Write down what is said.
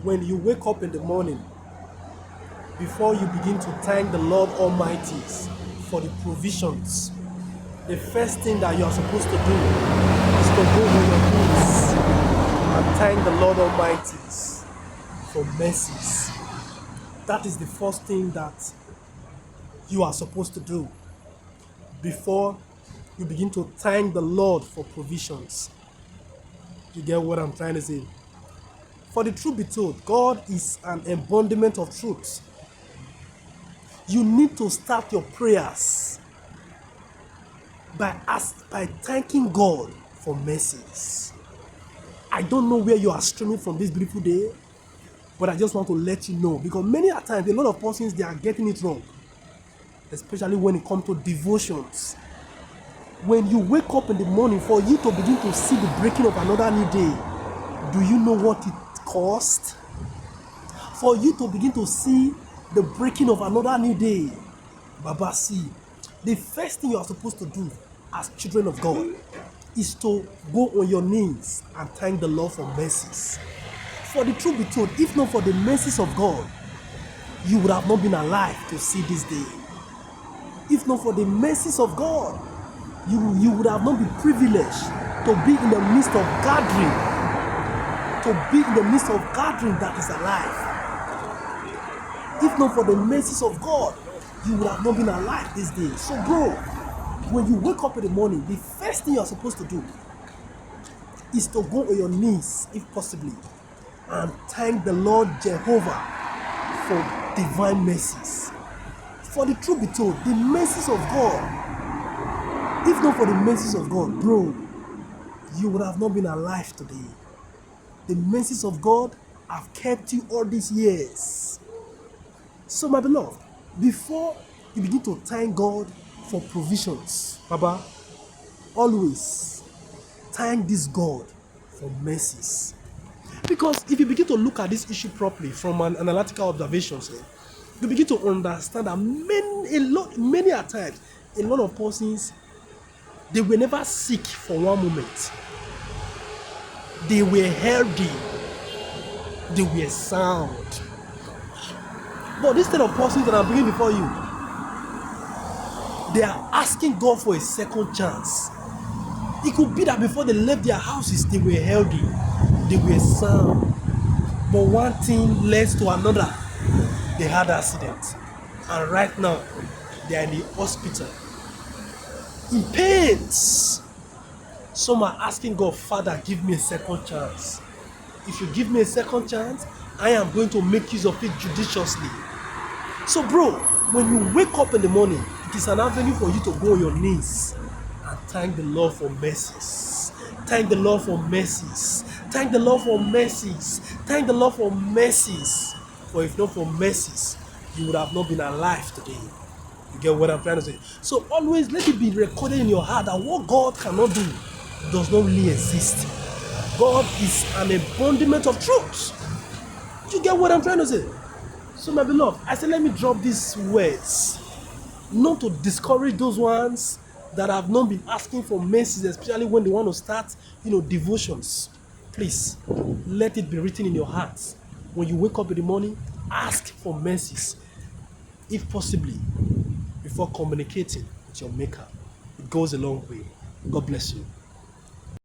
when you wake up in the morning, before you begin to thank the Lord Almighty for the provisions, the first thing that you are supposed to do is to go on your knees and thank the Lord Almighty for mercies. That is the first thing that you are supposed to do before you begin to thank the Lord for provisions. You get what I'm trying to say? For the truth be told, God is an embodiment of truth. You need to start your prayers by thanking God for mercies. I don't know where you are streaming from this beautiful day, but I just want to let you know, because many a times a lot of persons, they are getting it wrong, especially when it comes to devotions. When you wake up in the morning, for you to begin to see the breaking of another new day, do you know what it cost? For you to begin to see the breaking of another new day, Baba, see, the first thing you are supposed to do as children of God is to go on your knees and thank the Lord for mercies. For the truth be told, if not for the mercies of God, you would have not been alive to see this day. If not for the mercies of God, you would have not been privileged to be in the midst of gathering, that is alive. If not for the mercies of God, you would have not been alive this day. So bro, when you wake up in the morning, the first thing you are supposed to do is to go on your knees, if possibly, and thank the Lord Jehovah for divine mercies. For the truth be told, the mercies of God, if not for the mercies of God, bro, you would have not been alive today. The mercies of God have kept you all these years. So my beloved, before you begin to thank God for provisions, Baba, always thank this God for mercies. Because if you begin to look at this issue properly from an analytical observation, you begin to understand that many a times, a lot of persons, they were never sick for one moment. They were healthy. They were sound. But this set of persons that I'm bringing before you, they are asking God for a second chance. It could be that before they left their houses, they were healthy, they were sound. But one thing leads to another. They had an accident. And right now, they are in the hospital, in pains. Some are asking God, Father, give me a second chance. If you give me a second chance, I am going to make use of it judiciously. So bro, when you wake up in the morning, it is an avenue for you to go on your knees and thank the Lord for mercies. Thank the Lord for mercies. Thank the Lord for mercies. Thank the Lord for mercies. For if not for mercies, you would have not been alive today. You get what I'm trying to say? So always let it be recorded in your heart that what God cannot do does not really exist. God is an embodiment of truth. You get what I'm trying to say? So my beloved, I said let me drop these words, not to discourage those ones that have not been asking for mercies, especially when they want to start, devotions. Please, let it be written in your hearts. When you wake up in the morning, ask for mercies, if possibly, before communicating with your maker. It goes a long way. God bless you.